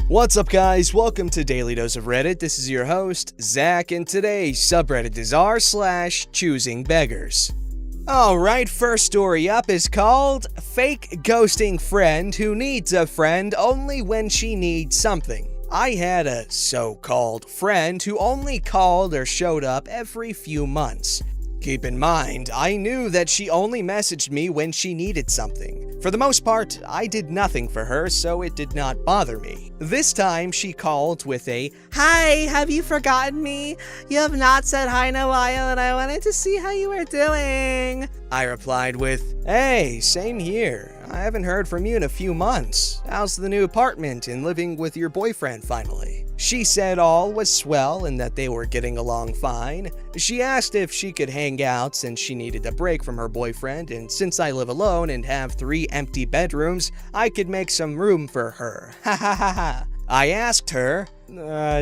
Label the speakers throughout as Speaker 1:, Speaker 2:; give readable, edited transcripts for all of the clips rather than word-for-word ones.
Speaker 1: What's up, guys? Welcome to Daily Dose of Reddit. This is your host, Zach, and today's subreddit is r/ChoosingBeggars. Alright, first story up is called Fake Ghosting Friend Who Needs a Friend Only When She Needs Something. I had a so-called friend who only called or showed up every few months. Keep in mind, I knew that she only messaged me when she needed something. For the most part, I did nothing for her, so it did not bother me. This time, she called with a, "Hi, have you forgotten me? You have not said hi in a while and I wanted to see how you were doing." I replied with, "Hey, same here. I haven't heard from you in a few months. How's the new apartment and living with your boyfriend finally?" She said all was swell and that they were getting along fine. She asked if she could hang out since she needed a break from her boyfriend, and since I live alone and have 3 empty bedrooms, I could make some room for her. Ha ha ha ha. I asked her,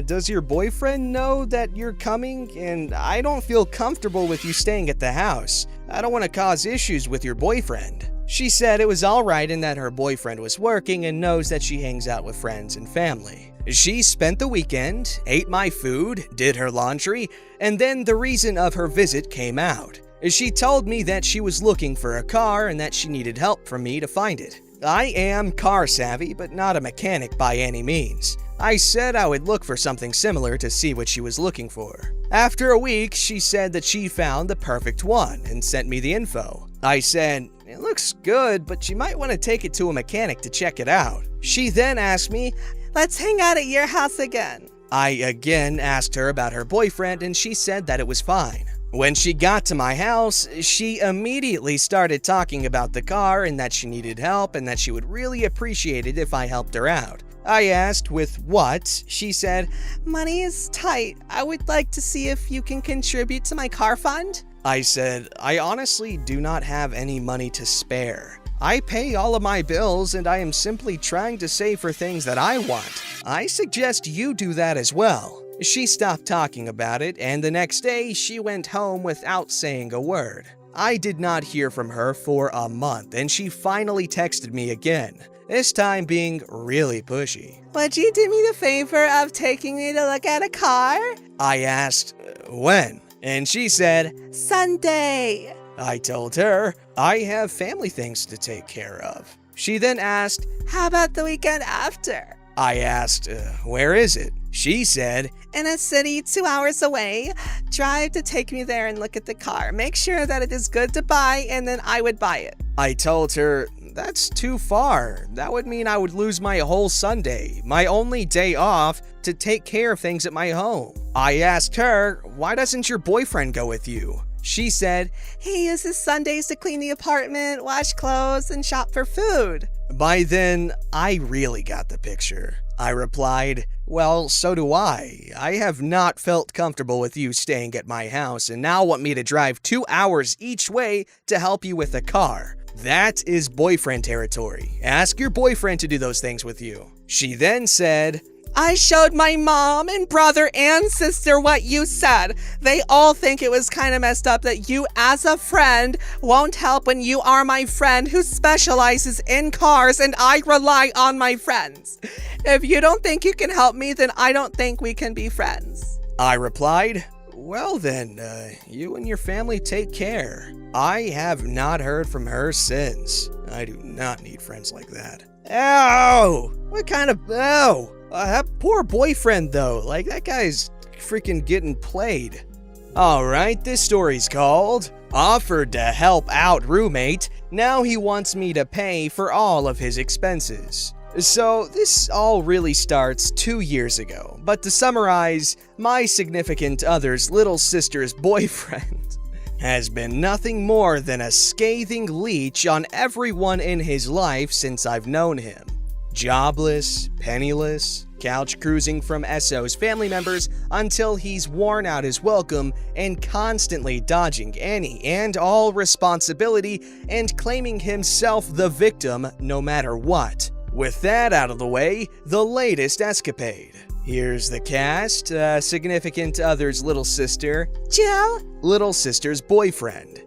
Speaker 1: does your boyfriend know that you're coming? And I don't feel comfortable with you staying at the house. I don't want to cause issues with your boyfriend. She said it was alright and that her boyfriend was working and knows that she hangs out with friends and family. She spent the weekend, ate my food, did her laundry, and then the reason of her visit came out. She told me that she was looking for a car and that she needed help from me to find it. I am car savvy, but not a mechanic by any means. I said I would look for something similar to see what she was looking for. After a week, she said that she found the perfect one and sent me the info. I said, "It looks good, but you might want to take it to a mechanic to check it out." She then asked me, "Let's hang out at your house again." I again asked her about her boyfriend and she said that it was fine. When she got to my house, she immediately started talking about the car and that she needed help and that she would really appreciate it if I helped her out. I asked with what. She said, "Money is tight. I would like to see if you can contribute to my car fund." I said, "I honestly do not have any money to spare. I pay all of my bills and I am simply trying to save for things that I want. I suggest you do that as well." She stopped talking about it, and the next day she went home without saying a word. I did not hear from her for a month, and she finally texted me again, this time being really pushy. "Would you do me the favor of taking me to look at a car?" I asked, "When?" And she said, "Sunday." I told her, I have family things to take care of. She then asked, "How about the weekend after?" I asked, "Where is it?" She said, "In a city 2 hours away. Drive to take me there and look at the car. Make sure that it is good to buy and then I would buy it." I told her, "That's too far. That would mean I would lose my whole Sunday, my only day off, to take care of things at my home." I asked her, "Why doesn't your boyfriend go with you?" She said, "He uses Sundays to clean the apartment, wash clothes, and shop for food." By then, I really got the picture. I replied, "Well, so do I. I have not felt comfortable with you staying at my house and now want me to drive 2 hours each way to help you with a car. That is boyfriend territory. Ask your boyfriend to do those things with you." She then said, "I showed my mom and brother and sister what you said. They all think it was kind of messed up that you as a friend won't help when you are my friend who specializes in cars and I rely on my friends. If you don't think you can help me, then I don't think we can be friends." I replied, "Well then, you and your family take care." I have not heard from her since. I do not need friends like that. Ow! What kind of... Ow! That poor boyfriend though, like that guy's freaking getting played. Alright, this story's called Offered to Help Out Roommate, Now He Wants Me to Pay for All of His Expenses. So this all really starts 2 years ago, but to summarize, my significant other's little sister's boyfriend has been nothing more than a scathing leech on everyone in his life since I've known him. Jobless, penniless, couch cruising from SO's family members until he's worn out his welcome and constantly dodging any and all responsibility and claiming himself the victim no matter what. With that out of the way, the latest escapade. Here's the cast, significant other's little sister, Jill, little sister's boyfriend,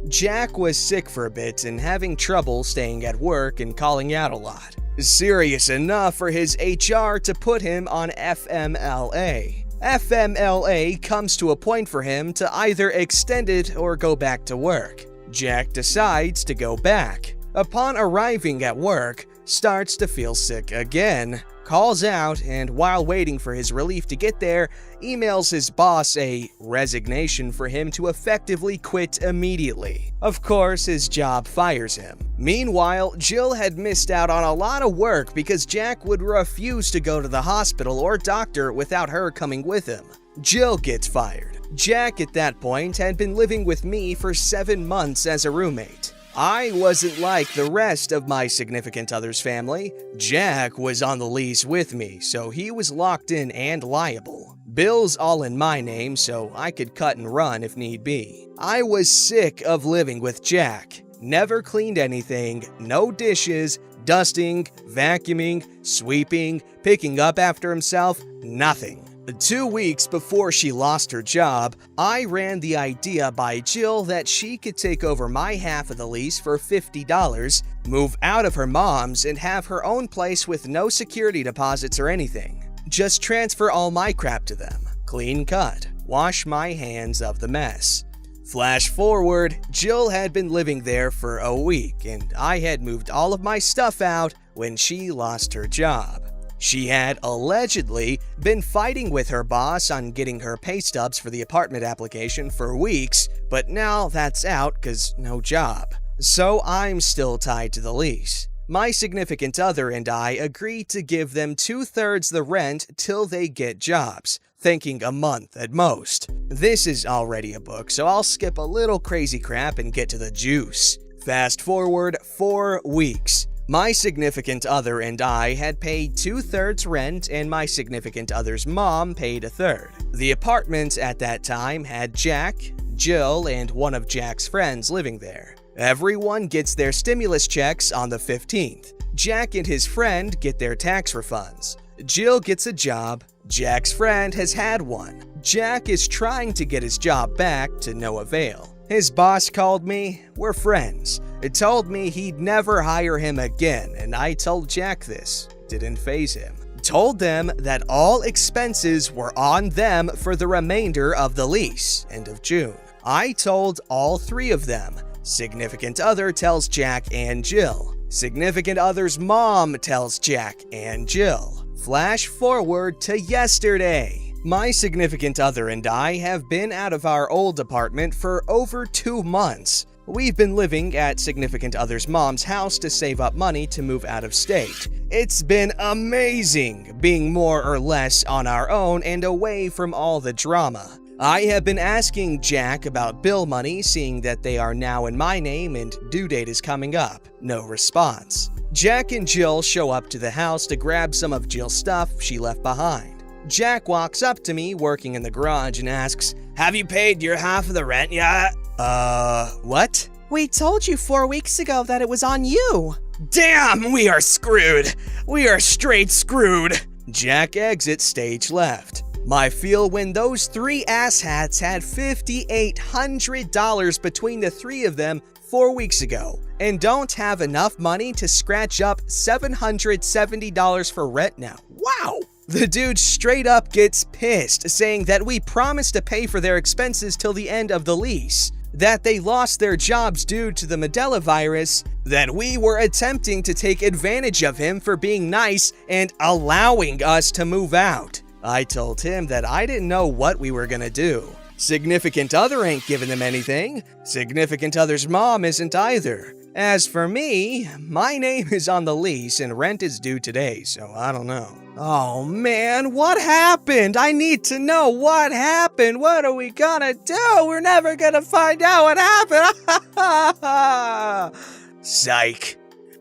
Speaker 1: Jack was sick for a bit and having trouble staying at work and calling out a lot. Serious enough for his HR to put him on FMLA. FMLA comes to a point for him to either extend it or go back to work. Jack decides to go back. Upon arriving at work, starts to feel sick again, calls out, and while waiting for his relief to get there, emails his boss a resignation for him to effectively quit immediately. Of course, his job fires him. Meanwhile, Jill had missed out on a lot of work because Jack would refuse to go to the hospital or doctor without her coming with him. Jill gets fired. Jack at that point had been living with me for 7 months as a roommate. I wasn't like the rest of my significant other's family. Jack was on the lease with me, so he was locked in and liable. Bills all in my name, so I could cut and run if need be. I was sick of living with Jack. Never cleaned anything, no dishes, dusting, vacuuming, sweeping, picking up after himself, nothing. 2 weeks before she lost her job, I ran the idea by Jill that she could take over my half of the lease for $50, move out of her mom's, and have her own place with no security deposits or anything. Just transfer all my crap to them. Clean cut. Wash my hands of the mess. Flash forward, Jill had been living there for a week, and I had moved all of my stuff out when she lost her job. She had allegedly been fighting with her boss on getting her pay stubs for the apartment application for weeks, but now that's out cause no job. So I'm still tied to the lease. My significant other and I agreed to give them 2/3 the rent till they get jobs, thinking a month at most. This is already a book, so I'll skip a little crazy crap and get to the juice. Fast forward 4 weeks. My significant other and I had paid 2/3 rent, and my significant other's mom paid 1/3. The apartment at that time had Jack, Jill, and one of Jack's friends living there. Everyone gets their stimulus checks on the 15th. Jack and his friend get their tax refunds. Jill gets a job. Jack's friend has had one. Jack is trying to get his job back to no avail. His boss called me. We're friends. It told me he'd never hire him again, and I told Jack this. Didn't faze him. Told them that all expenses were on them for the remainder of the lease, end of June. I told all 3 of them. Significant other tells Jack and Jill. Significant other's mom tells Jack and Jill. Flash forward to yesterday. My significant other and I have been out of our old apartment for over 2 months. We've been living at significant other's mom's house to save up money to move out of state. It's been amazing being more or less on our own and away from all the drama. I have been asking Jack about bill money, seeing that they are now in my name and due date is coming up. No response. Jack and Jill show up to the house to grab some of Jill's stuff she left behind. Jack walks up to me working in the garage and asks, "Have you paid your half of the rent yet?" What?
Speaker 2: We told you 4 weeks ago that it was on you.
Speaker 1: Damn, we are screwed. We are straight screwed. Jack exits stage left. My feel when those 3 asshats had $5,800 between the 3 of them 4 weeks ago, and don't have enough money to scratch up $770 for rent now. Wow! The dude straight up gets pissed, saying that we promised to pay for their expenses till the end of the lease, that they lost their jobs due to the Mandela virus, that we were attempting to take advantage of him for being nice and allowing us to move out. I told him that I didn't know what we were gonna do. Significant other ain't giving them anything. Significant other's mom isn't either. As for me, my name is on the lease and rent is due today, so I don't know. Oh man, what happened? I need to know what happened. What are we gonna do? We're never gonna find out what happened. Psych.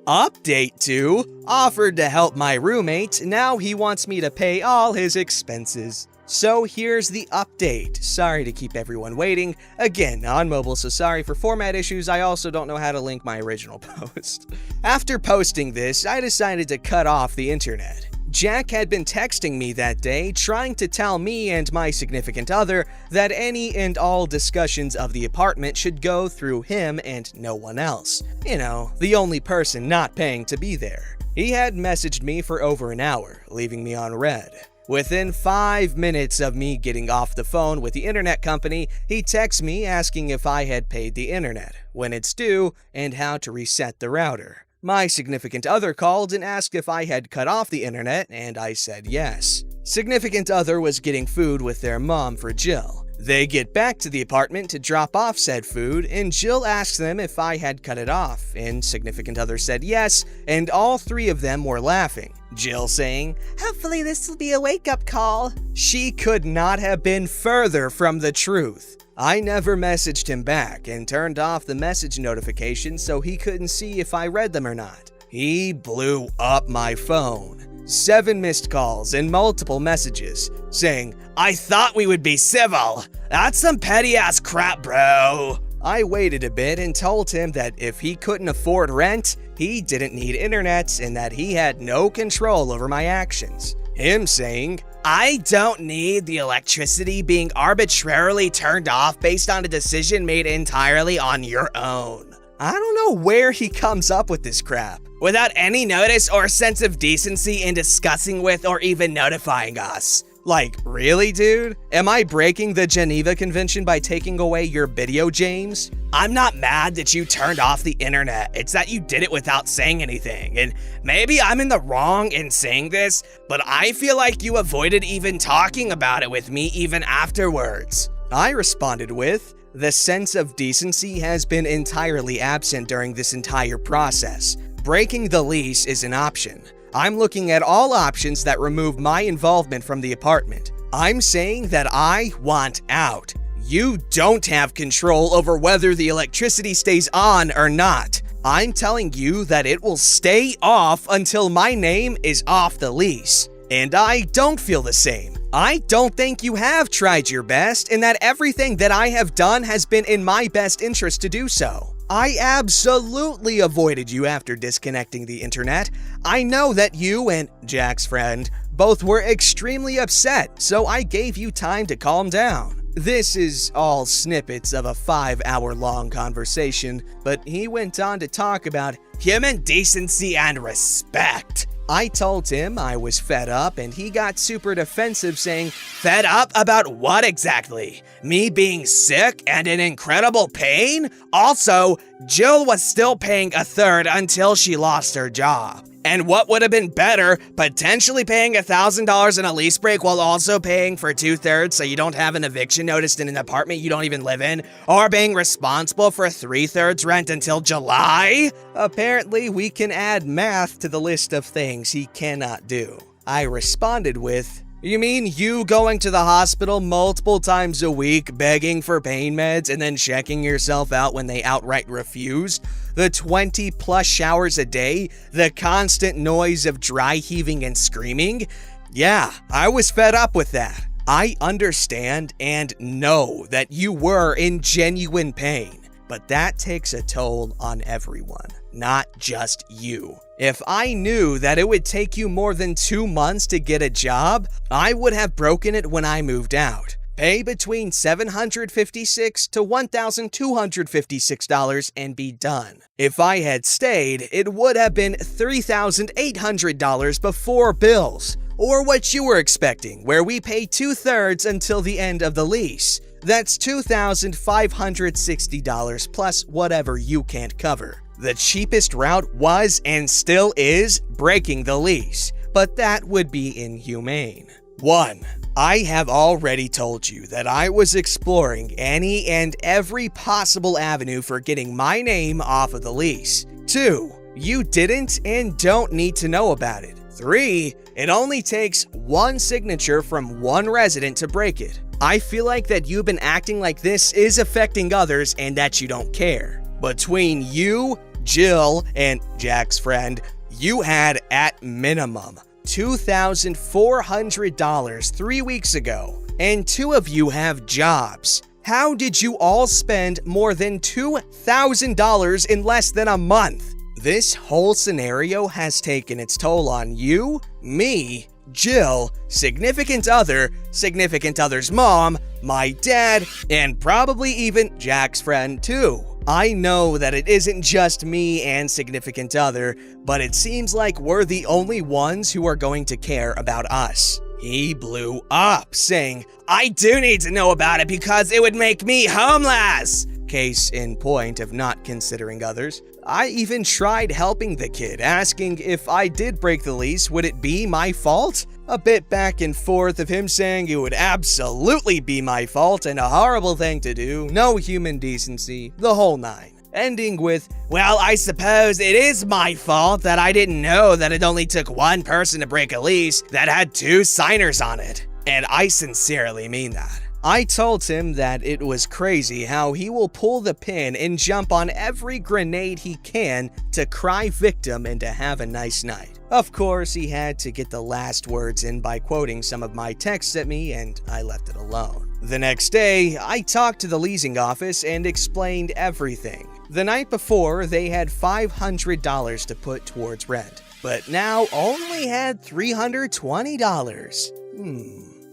Speaker 1: Update 2, offered to help my roommate, now he wants me to pay all his expenses. So here's the update. Sorry to keep everyone waiting. Again, on mobile, so sorry for format issues. I also don't know how to link my original post. After posting this, I decided to cut off the internet. Jack had been texting me that day trying to tell me and my significant other that any and all discussions of the apartment should go through him and no one else. You know, the only person not paying to be there. He had messaged me for over an hour, leaving me on read. Within 5 minutes of me getting off the phone with the internet company, he texts me asking if I had paid the internet, when it's due, and how to reset the router. My significant other called and asked if I had cut off the internet, and I said yes. Significant other was getting food with their mom for Jill. They get back to the apartment to drop off said food, and Jill asks them if I had cut it off, and significant other said yes, and all three of them were laughing. Jill saying,
Speaker 2: "Hopefully this will be a wake-up call."
Speaker 1: She could not have been further from the truth. I never messaged him back and turned off the message notifications so he couldn't see if I read them or not. He blew up my phone. 7 missed calls and multiple messages saying, "I thought we would be civil. That's some petty-ass crap, bro." I waited a bit and told him that if he couldn't afford rent, he didn't need internet and that he had no control over my actions. Him saying, "I don't need the electricity being arbitrarily turned off based on a decision made entirely on your own." I don't know where he comes up with this crap. Without any notice or sense of decency in discussing with or even notifying us. Like, really, dude? Am I breaking the Geneva Convention by taking away your video, James? I'm not mad that you turned off the internet. It's that you did it without saying anything. And maybe I'm in the wrong in saying this, but I feel like you avoided even talking about it with me even afterwards. I responded with, "The sense of decency has been entirely absent during this entire process. Breaking the lease is an option. I'm looking at all options that remove my involvement from the apartment. I'm saying that I want out. You don't have control over whether the electricity stays on or not. I'm telling you that it will stay off until my name is off the lease. And I don't feel the same. I don't think you have tried your best, and that everything that I have done has been in my best interest to do so. I absolutely avoided you after disconnecting the internet. I know that you and Jack's friend both were extremely upset, so I gave you time to calm down." This is all snippets of a 5-hour-long conversation, but he went on to talk about human decency and respect. I told him I was fed up, and he got super defensive saying, "Fed up about what exactly? Me being sick and in incredible pain? Also, Jill was still paying a third until she lost her job. And what would have been better, potentially paying $1,000 in a lease break while also paying for 2/3 so you don't have an eviction notice in an apartment you don't even live in, or being responsible for 3/3 rent until July?" Apparently, we can add math to the list of things he cannot do. I responded with, "You mean you going to the hospital multiple times a week begging for pain meds and then checking yourself out when they outright refuse? The 20+ showers a day? The constant noise of dry heaving and screaming? Yeah, I was fed up with that. I understand and know that you were in genuine pain, but that takes a toll on everyone, not just you. If I knew that it would take you more than 2 months to get a job, I would have broken it when I moved out. Pay between $756 to $1,256 and be done. If I had stayed, it would have been $3,800 before bills, or what you were expecting, where we pay 2/3 until the end of the lease. That's $2,560 plus whatever you can't cover. The cheapest route was and still is breaking the lease, but that would be inhumane. 1. I have already told you that I was exploring any and every possible avenue for getting my name off of the lease. 2. You didn't and don't need to know about it. 3. It only takes one signature from one resident to break it. I feel like that you've been acting like this is affecting others and that you don't care. Between you, Jill, and Jack's friend, you had at minimum $2,400 3 weeks ago, and 2 of you have jobs. How did you all spend more than $2,000 in less than a month? This whole scenario has taken its toll on you, me, Jill, significant other's mom, my dad, and probably even Jack's friend too. I know that it isn't just me and significant other, but it seems like we're the only ones who are going to care about us. He blew up, saying, "I do need to know about it because it would make me homeless." Case in point of not considering others. I even tried helping the kid, asking if I did break the lease, would it be my fault? A bit back and forth of him saying it would absolutely be my fault and a horrible thing to do, no human decency, the whole nine. Ending with, "Well, I suppose it is my fault that I didn't know that it only took one person to break a lease that had 2 signers on it. And I sincerely mean that." I told him that it was crazy how he will pull the pin and jump on every grenade he can to cry victim and to have a nice night. Of course, he had to get the last words in by quoting some of my texts at me, and I left it alone. The next day, I talked to the leasing office and explained everything. The night before, they had $500 to put towards rent, but now only had $320.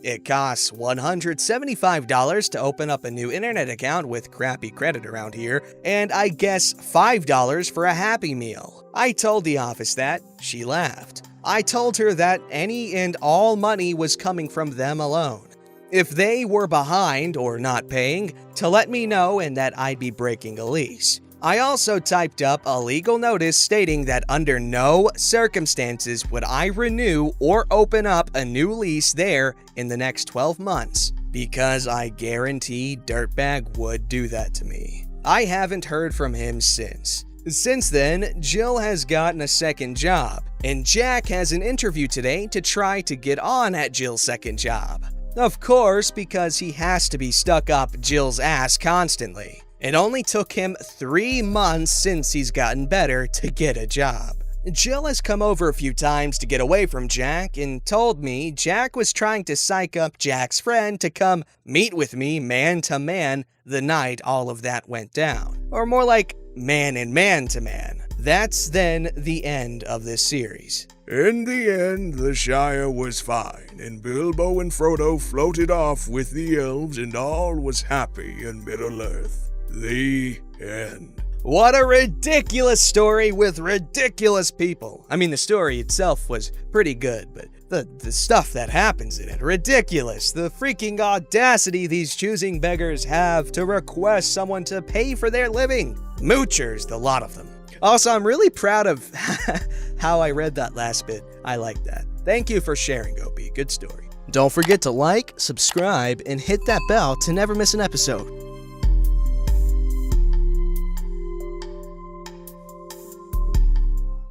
Speaker 1: It costs $175 to open up a new internet account with crappy credit around here, and I guess $5 for a Happy Meal. I told the office that. She laughed. I told her that any and all money was coming from them alone. If they were behind or not paying, to let me know and that I'd be breaking a lease. I also typed up a legal notice stating that under no circumstances would I renew or open up a new lease there in the next 12 months, because I guarantee Dirtbag would do that to me. I haven't heard from him since. Since then, Jill has gotten a second job, and Jack has an interview today to try to get on at Jill's second job. Of course, because he has to be stuck up Jill's ass constantly. It only took him 3 months since he's gotten better to get a job. Jill has come over a few times to get away from Jack and told me Jack was trying to psych up Jack's friend to come meet with me man to man the night all of that went down. Or more like man and man to man. That's then the end of this series.
Speaker 3: In the end, the Shire was fine, and Bilbo and Frodo floated off with the elves, and all was happy in Middle-earth. The end.
Speaker 1: What a ridiculous story with ridiculous people. I mean, the story itself was pretty good, but the stuff that happens in it, ridiculous. The freaking audacity these choosing beggars have to request someone to pay for their living. Moochers, the lot of them. Also, I'm really proud of how I read that last bit. I like that. Thank you for sharing, Opie. Good story. Don't forget to like, subscribe, and hit that bell to never miss an episode.